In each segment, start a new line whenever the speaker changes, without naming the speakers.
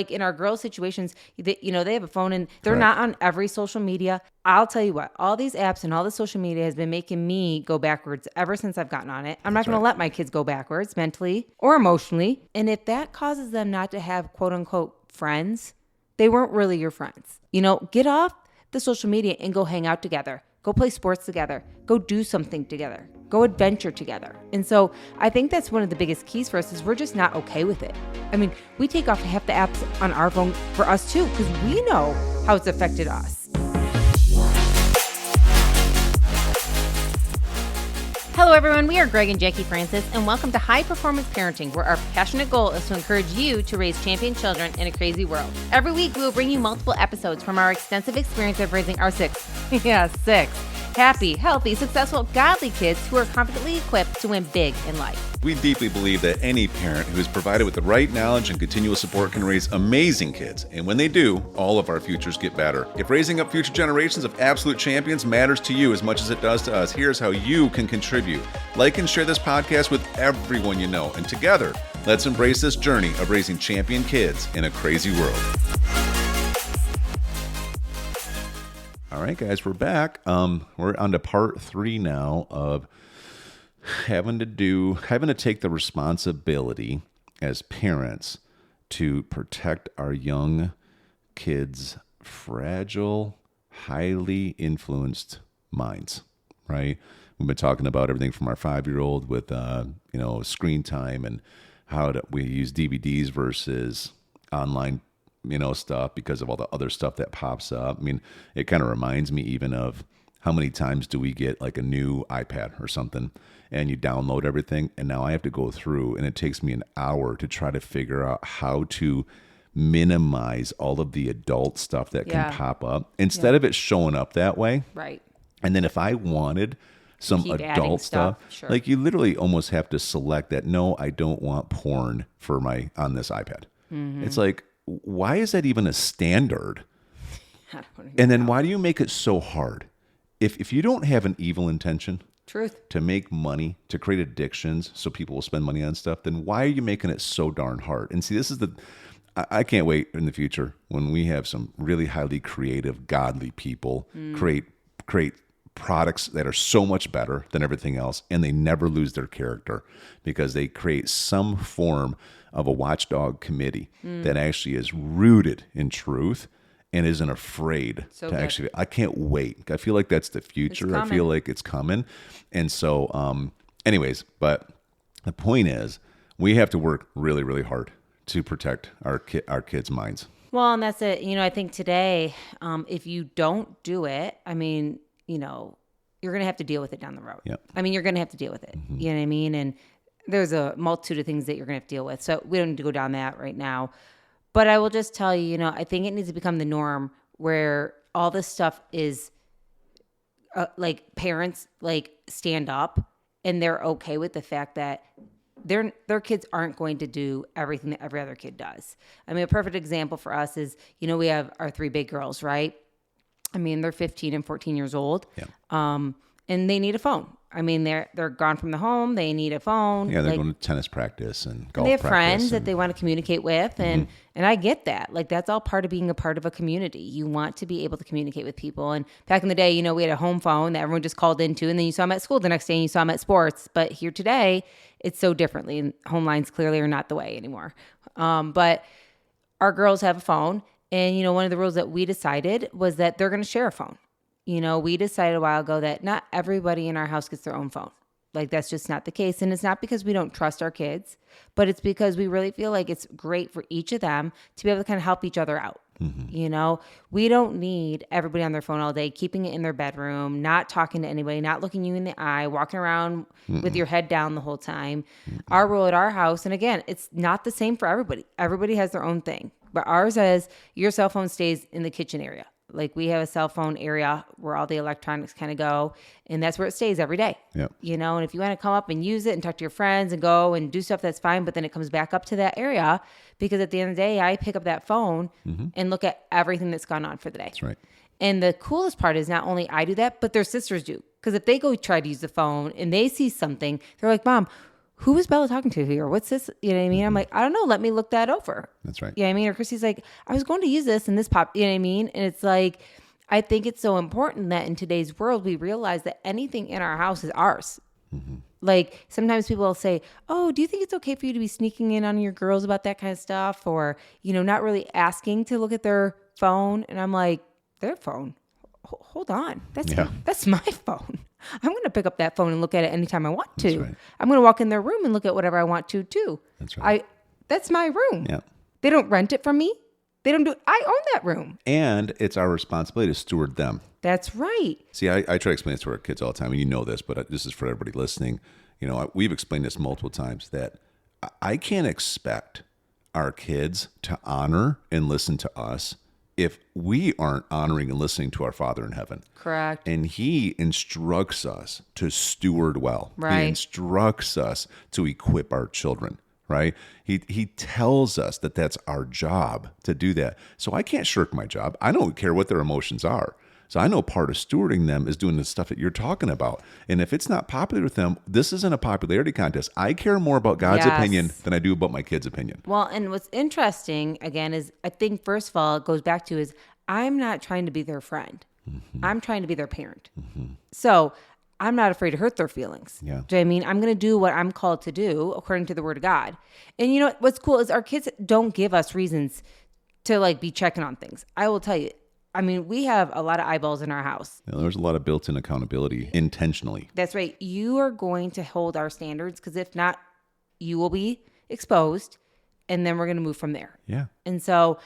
Like in our girls' situations, they have a phone and they're not on every social media. I'll tell you what, all these apps and all the social media has been making me go backwards ever since I've gotten on it. I'm not going to let my kids go backwards mentally or emotionally. And if that causes them not to have quote unquote friends, they weren't really your friends. Get off the social media and go hang out together. Go play sports together. Go do something together. Go adventure together. And so I think that's one of the biggest keys for us is we're just not okay with it. I mean, we take off half the apps on our phone for us too, because we know how it's affected us. Hello everyone, we are Greg and Jacquie Francis, and welcome to High Performance Parenting, where our passionate goal is to encourage you to raise champion children in a crazy world. Every week, we will bring you multiple episodes from our extensive experience of raising our six happy, healthy, successful, godly kids who are confidently equipped to win big in life.
We deeply believe that any parent who is provided with the right knowledge and continual support can raise amazing kids. And when they do, all of our futures get better. If raising up future generations of absolute champions matters to you as much as it does to us, here's how you can contribute. Like and share this podcast with everyone you know. And together, let's embrace this journey of raising champion kids in a crazy world. All right, guys, we're back. We're on to part 3 now of having to take the responsibility as parents to protect our young kids' fragile, highly influenced minds, right? We've been talking about everything from our 5-year-old with, screen time and how we use DVDs versus online stuff because of all the other stuff that pops up. I mean, it kind of reminds me even of how many times do we get like a new iPad or something and you download everything, and now I have to go through and it takes me an hour to try to figure out how to minimize all of the adult stuff that can pop up instead of it showing up that way.
Right.
And then if I wanted some adult stuff,
sure.
Like you literally almost have to select that, no, I don't want porn on this iPad. Mm-hmm. It's like, why is that even a standard? And then why do you make it so hard? If you don't have an evil intention to make money, to create addictions so people will spend money on stuff, then why are you making it so darn hard? And see, this is I can't wait in the future when we have some really highly creative, godly people create products that are so much better than everything else, and they never lose their character because they create some form of a watchdog committee that actually is rooted in truth and isn't afraid actually. I can't wait. I feel like that's the future. I feel like it's coming. And so, anyways, but the point is we have to work really, really hard to protect our kids' minds.
Well, and that's it. I think today, if you don't do it, I mean, you're going to have to deal with it down the road.
Yep.
I mean, you're going to have to deal with it. Mm-hmm. You know what I mean? And there's a multitude of things that you're going to have to deal with. So we don't need to go down that right now. But I will just tell you, I think it needs to become the norm where all this stuff is like parents like stand up and they're okay with the fact that their kids aren't going to do everything that every other kid does. I mean, a perfect example for us is, we have our 3 big girls, right? I mean, they're 15 and 14 years old. Yeah. And they need a phone. I mean, they're gone from the home. They need a phone.
Yeah, they're going to tennis practice and golf practice.
They have friends that they want to communicate with. And I get that. Like, that's all part of being a part of a community. You want to be able to communicate with people. And back in the day, we had a home phone that everyone just called into. And then you saw them at school the next day and you saw them at sports. But here today, it's so differently. And home lines clearly are not the way anymore. But our girls have a phone. And, one of the rules that we decided was that they're going to share a phone. We decided a while ago that not everybody in our house gets their own phone. Like, that's just not the case. And it's not because we don't trust our kids, but it's because we really feel like it's great for each of them to be able to kind of help each other out. Mm-hmm. We don't need everybody on their phone all day, keeping it in their bedroom, not talking to anybody, not looking you in the eye, walking around with your head down the whole time. Our rule at our house, and again, it's not the same for everybody. Everybody has their own thing. But ours is your cell phone stays in the kitchen area. Like, we have a cell phone area where all the electronics kind of go, and that's where it stays every day. Yep. And if you want to come up and use it and talk to your friends and go and do stuff, that's fine. But then it comes back up to that area because at the end of the day, I pick up that phone and look at everything that's gone on for the day.
That's right.
And the coolest part is not only I do that, but their sisters do. Because if they go try to use the phone and they see something, they're like, Mom, who is Bella talking to here? What's this? You know what I mean? I'm like, I don't know. Let me look that over.
That's right.
You know what I mean? Or Chrissy's like, I was going to use this and this pop, you know what I mean? And it's like, I think it's so important that in today's world, we realize that anything in our house is ours. Like sometimes people will say, oh, do you think it's okay for you to be sneaking in on your girls about that kind of stuff? Or, you know, not really asking to look at their phone. And I'm like, their phone? Hold on. That's my phone. I'm going to pick up that phone and look at it anytime I want to.
That's right.
I'm going to walk in their room and look at whatever I want to too.
That's right.
That's my room.
Yeah.
They don't rent it from me. They don't do it. I own that room.
And it's our responsibility to steward them.
That's right.
See, I try to explain this to our kids all the time, and you know this, but this is for everybody listening. You know, we've explained this multiple times that I can't expect our kids to honor and listen to us if we aren't honoring and listening to our Father in heaven.
Correct.
And he instructs us to steward well.
Right.
He instructs us to equip our children, right? He tells us that that's our job to do that. So I can't shirk my job. I don't care what their emotions are. So I know part of stewarding them is doing the stuff that you're talking about. And if it's not popular with them, this isn't a popularity contest. I care more about God's opinion than I do about my kid's opinion.
Well, and what's interesting, again, is I think, first of all, it goes back to is I'm not trying to be their friend. I'm trying to be their parent. So I'm not afraid to hurt their feelings.
Yeah.
Do you know what I mean? I'm going to do what I'm called to do according to the word of God. And you know what's cool is our kids don't give us reasons to like be checking on things. I will tell you. I mean, we have a lot of eyeballs in our house.
You know, there's a lot of built-in accountability intentionally.
That's right. You are going to hold our standards because if not, you will be exposed and then we're going to move from there.
Yeah.
And so,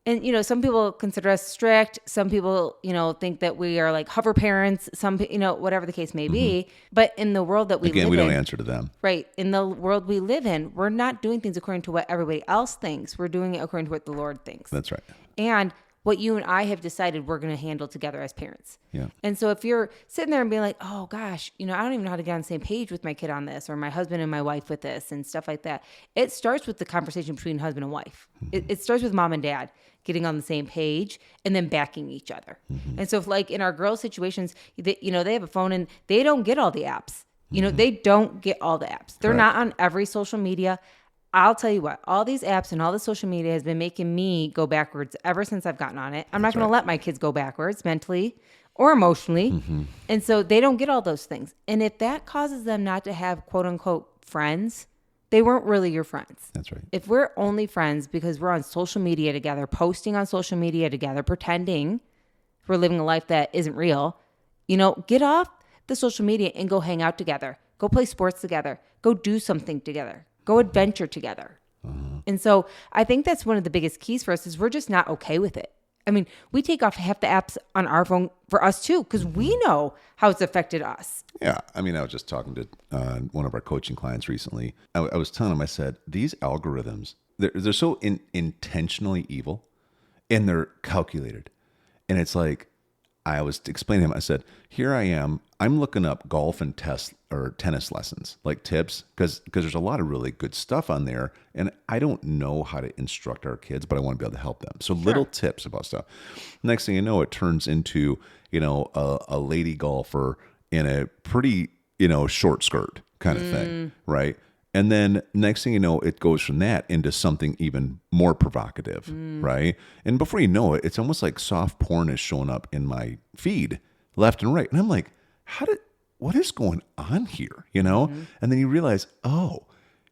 and you know, some people consider us strict. Some people, you know, think that we are like hover parents, some, you know, whatever the case may be. But in the world that we live in.
Again, we don't answer to them.
Right. In the world we live in, we're not doing things according to what everybody else thinks. We're doing it according to what the Lord thinks.
That's right.
And what you and I have decided we're going to handle together as parents.
Yeah.
And so if you're sitting there and being like, oh gosh, you know, I don't even know how to get on the same page with my kid on this, or my husband and my wife with this and stuff like that. It starts with the conversation between husband and wife. It starts with mom and dad getting on the same page and then backing each other. And so if like in our girls' situations, you know, they have a phone and they don't get all the apps. You know, they don't get all the apps. They're not on every social media. I'll tell you what, all these apps and all the social media has been making me go backwards ever since I've gotten on it. I'm not going to let my kids go backwards mentally or emotionally. And so they don't get all those things. And if that causes them not to have quote unquote friends, they weren't really your friends.
That's right.
If we're only friends because we're on social media together, posting on social media together, pretending we're living a life that isn't real, you know, get off the social media and go hang out together. Go play sports together. Go do something together. Go adventure together. And so I think that's one of the biggest keys for us is we're just not okay with it. I mean, we take off half the apps on our phone for us too, because we know how it's affected us.
Yeah. I mean, I was just talking to one of our coaching clients recently. I was telling him, I said, these algorithms, they're so intentionally evil and they're calculated. And it's like, I was explaining to him, I said, here I am. I'm looking up golf and tennis lessons, like tips, because there's a lot of really good stuff on there. And I don't know how to instruct our kids, but I want to be able to help them. So little tips about stuff. Next thing you know, it turns into, you know, a lady golfer in a pretty, you know, short skirt kind of thing, right? And then next thing you know, it goes from that into something even more provocative, right? And before you know it, it's almost like soft porn is showing up in my feed left and right. And I'm like, what is going on here? You know? And then you realize, oh,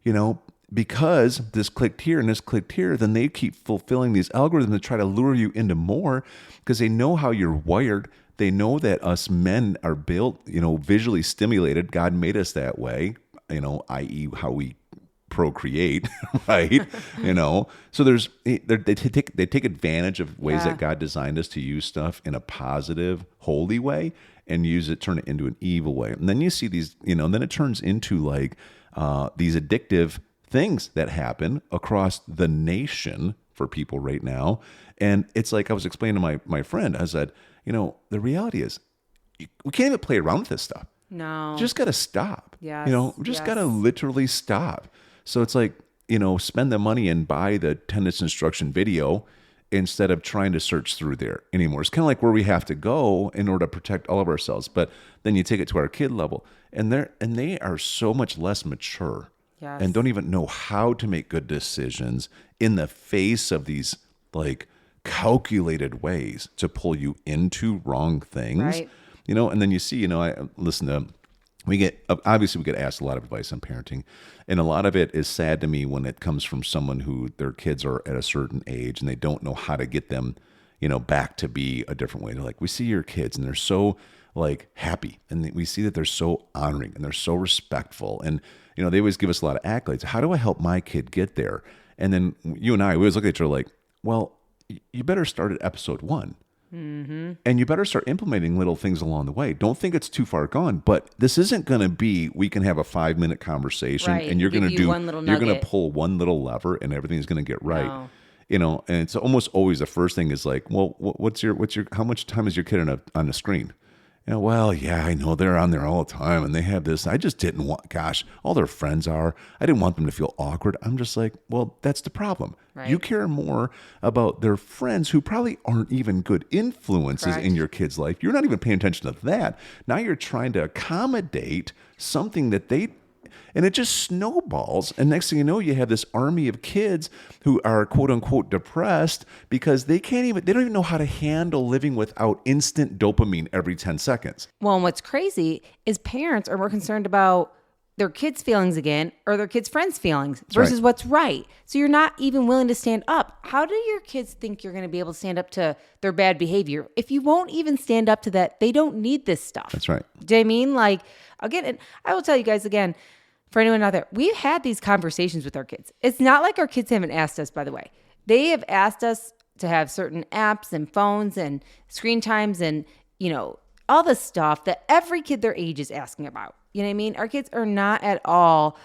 you know, because this clicked here and this clicked here, then they keep fulfilling these algorithms to try to lure you into more because they know how you're wired. They know that us men are built, you know, visually stimulated. God made us that way. You know, i.e. how we procreate, right? You know, so they take advantage of ways that God designed us to use stuff in a positive, holy way and turn it into an evil way. And then you see these, you know, and then it turns into like these addictive things that happen across the nation for people right now. And it's like I was explaining to my friend, I said, you know, the reality is we can't even play around with this stuff.
No.
Just got to stop.
Yes.
You know, just got to literally stop. So it's like, you know, spend the money and buy the tennis instruction video instead of trying to search through there anymore. It's kind of like where we have to go in order to protect all of ourselves. But then you take it to our kid level and they are so much less mature
Yes.
and don't even know how to make good decisions in the face of these like calculated ways to pull you into wrong things.
Right.
And then you see, I listen to, we get asked a lot of advice on parenting, and a lot of it is sad to me when it comes from someone who their kids are at a certain age and they don't know how to get them, back to be a different way. They're like, we see your kids and they're so like happy, and we see that they're so honoring and they're so respectful, and they always give us a lot of accolades. How do I help my kid get there? And then you and I, we always look at each other like, well, you better start at episode 1. Mm-hmm. And you better start implementing little things along the way. Don't think it's too far gone, but this isn't going to be, we can have a 5-minute conversation and you're going to you're going to pull one little lever and everything's going to get right. No. And it's almost always the first thing is like, well, how much time is your kid on the screen? Well, yeah, I know they're on there all the time and they have this. I just didn't want, gosh, all their friends are. I didn't want them to feel awkward. I'm just like, well, that's the problem. Right. You care more about their friends who probably aren't even good influences in your kid's life. You're not even paying attention to that. Now you're trying to accommodate something that and it just snowballs. And next thing you know, you have this army of kids who are quote unquote depressed because they don't even know how to handle living without instant dopamine every 10 seconds.
Well, and what's crazy is parents are more concerned about their kids' feelings again or their kids' friends' feelings versus what's right. So you're not even willing to stand up. How do your kids think you're going to be able to stand up to their bad behavior? If you won't even stand up to that, they don't need this stuff.
That's right.
Do you know what I mean? Like, again, and I will tell you guys again, for anyone out there, we've had these conversations with our kids. It's not like our kids haven't asked us, by the way. They have asked us to have certain apps and phones and screen times and, all the stuff that every kid their age is asking about. You know what I mean? Our kids are not at all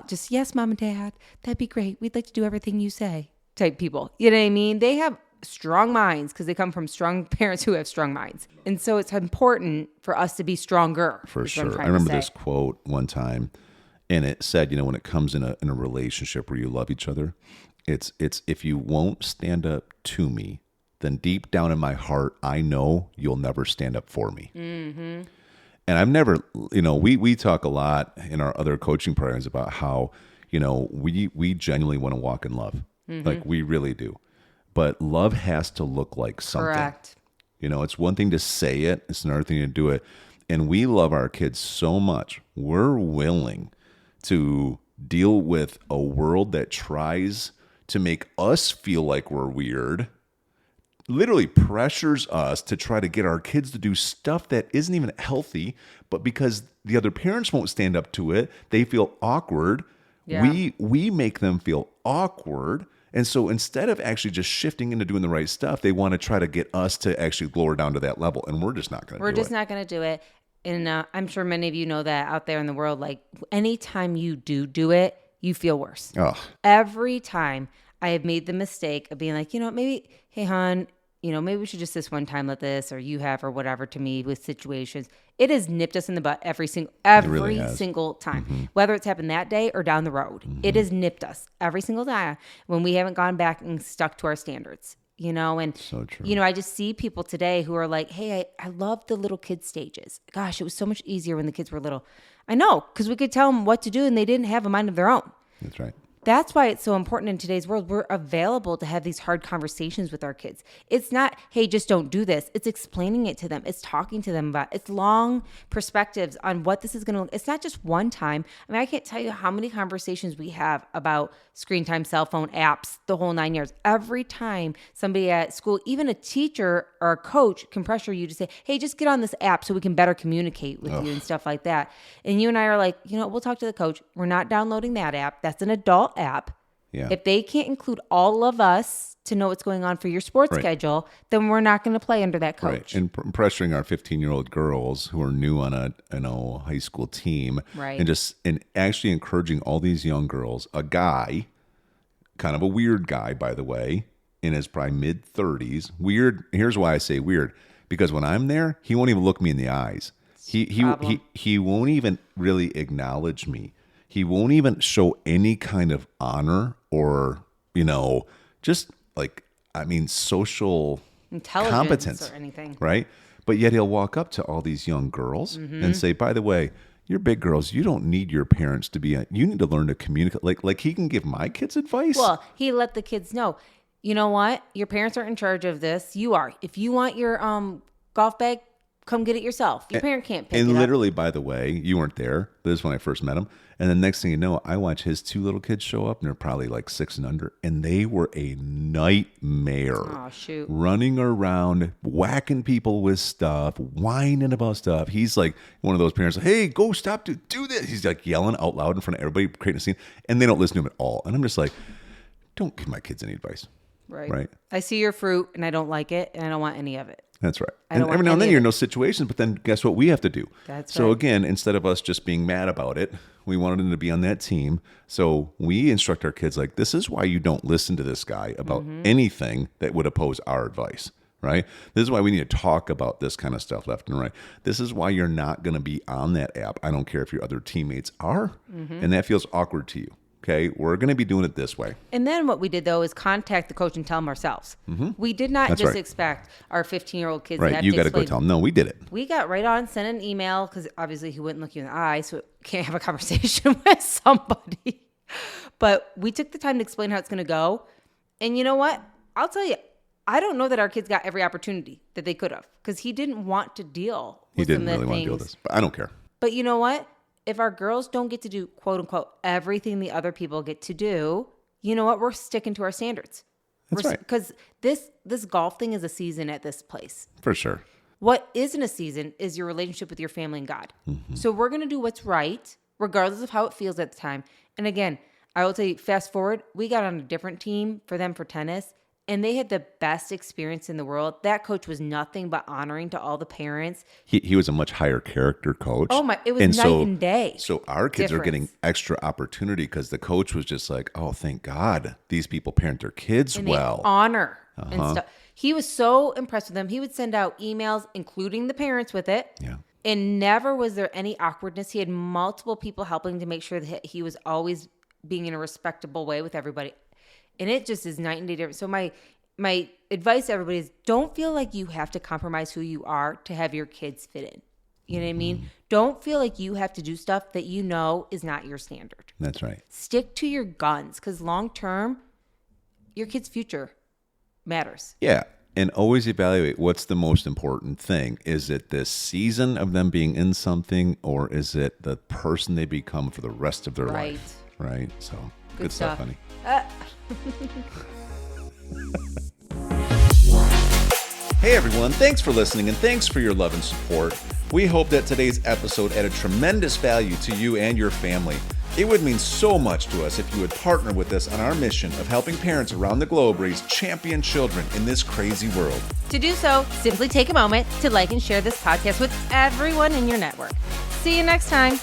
just, yes, mom and dad, that'd be great. We'd like to do everything you say type people. You know what I mean? They have strong minds because they come from strong parents who have strong minds. And so it's important for us to be stronger.
For sure. I remember this quote one time. And it said, when it comes in a relationship where you love each other, it's if you won't stand up to me, then deep down in my heart, I know you'll never stand up for me. Mm-hmm. And I've never, we talk a lot in our other coaching programs about how, we genuinely want to walk in love. Mm-hmm. Like we really do. But love has to look like something.
Correct.
It's one thing to say it. It's another thing to do it. And we love our kids so much. We're willing to deal with a world that tries to make us feel like we're weird, literally pressures us to try to get our kids to do stuff that isn't even healthy, but because the other parents won't stand up to it, they feel awkward. Yeah. We make them feel awkward. And so instead of actually just shifting into doing the right stuff, they want to try to get us to actually lower down to that level. And we're just not going to do it.
We're just not going to do it. And I'm sure many of you know that out there in the world, like anytime you do it, you feel worse.
Oh.
Every time I have made the mistake of being like, maybe, hey, hon, maybe we should just this one time let this, or you have, or whatever to me with situations. It has nipped us in the butt every single time, mm-hmm. whether it's happened that day or down the road. Mm-hmm. It has nipped us every single time when we haven't gone back and stuck to our standards. And
so true.
I just see people today who are like, hey, I love the little kid stages. Gosh, it was so much easier when the kids were little. I know, because we could tell them what to do and they didn't have a mind of their own.
That's right.
That's why it's so important in today's world. We're available to have these hard conversations with our kids. It's not, hey, just don't do this. It's explaining it to them. It's talking to them about it. It's long perspectives on what this is going to look. It's not just one time. I mean, I can't tell you how many conversations we have about screen time, cell phone, apps, the whole 9 yards. Every time somebody at school, even a teacher or a coach can pressure you to say, hey, just get on this app so we can better communicate with you and stuff like that. And you and I are like, we'll talk to the coach. We're not downloading that app. That's an adult app.
Yeah.
If they can't include all of us to know what's going on for your sports schedule, then we're not going to play under that coach.
Right. And pressuring our 15-year-old girls who are new on a high school team,
right.
and actually encouraging all these young girls, a guy, kind of a weird guy, by the way, in his probably mid-30s. Weird. Here's why I say weird, because when I'm there, he won't even look me in the eyes. He won't even really acknowledge me. He won't even show any kind of honor or, just social
intelligence
competence
or anything.
Right. But yet he'll walk up to all these young girls and say, by the way, you're big girls. You don't need your parents to be. You need to learn to communicate. Like he can give my kids advice.
Well, he let the kids know, you know what? Your parents aren't in charge of this. You are. If you want your golf bag, come get it yourself. Your parent can't pick it up.
And literally, by the way, you weren't there. This is when I first met him. And the next thing you know, I watch his 2 little kids show up, and they're probably like 6 and under, and they were a nightmare.
Oh, shoot.
Running around, whacking people with stuff, whining about stuff. He's like one of those parents, like, hey, go stop to do this. He's like yelling out loud in front of everybody, creating a scene, and they don't listen to him at all. And I'm just like, don't give my kids any advice.
Right. I see your fruit, and I don't like it, and I don't want any of it.
That's right. And every now and then you're in those situations, but then guess what we have to do?
That's
so
right.
Again, instead of us just being mad about it, we wanted them to be on that team. So we instruct our kids like, this is why you don't listen to this guy about anything that would oppose our advice, right? This is why we need to talk about this kind of stuff left and right. This is why you're not going to be on that app. I don't care if your other teammates are, and that feels awkward to you. Okay, we're going to be doing it this way.
And then what we did, though, is contact the coach and tell him ourselves. We did not expect our 15-year-old kids to have
you
to
got to go tell them. No, we did it.
We got right on, sent an email, because obviously he wouldn't look you in the eye, so can't have a conversation with somebody. But we took the time to explain how it's going to go. And you know what? I'll tell you, I don't know that our kids got every opportunity that they could have, because he didn't want to deal with
He didn't really want to deal with this, but I don't care.
But you know what? If our girls don't get to do, quote unquote, everything the other people get to do, you know what? We're sticking to our standards.
That's right.
Because this golf thing is a season at this place.
For sure.
What isn't a season is your relationship with your family and God. So we're going to do what's right, regardless of how it feels at the time. And again, I will tell you, fast forward, we got on a different team for them for tennis, and they had the best experience in the world. That coach was nothing but honoring to all the parents.
He was a much higher character coach.
Oh my, it was night and day.
So our kids are getting extra opportunity because the coach was just like, oh, thank God these people parent their kids
and
well.
They honor and stuff. He was so impressed with them. He would send out emails, including the parents with it.
Yeah.
And never was there any awkwardness. He had multiple people helping to make sure that he was always being in a respectable way with everybody. And it just is night and day different. So my advice to everybody is, don't feel like you have to compromise who you are to have your kids fit in. You know what I mean? Don't feel like you have to do stuff that you know is not your standard.
That's right.
Stick to your guns, because long term, your kid's future matters.
Yeah. And always evaluate what's the most important thing. Is it this season of them being in something, or is it the person they become for the rest of their life? Right. So good stuff, honey. Hey everyone, thanks for listening and thanks for your love and support. We hope that today's episode added tremendous value to you and your family. It would mean so much to us if you would partner with us on our mission of helping parents around the globe raise champion children in this crazy world.
To do so, simply take a moment to like and share this podcast with everyone in your network. See you next time.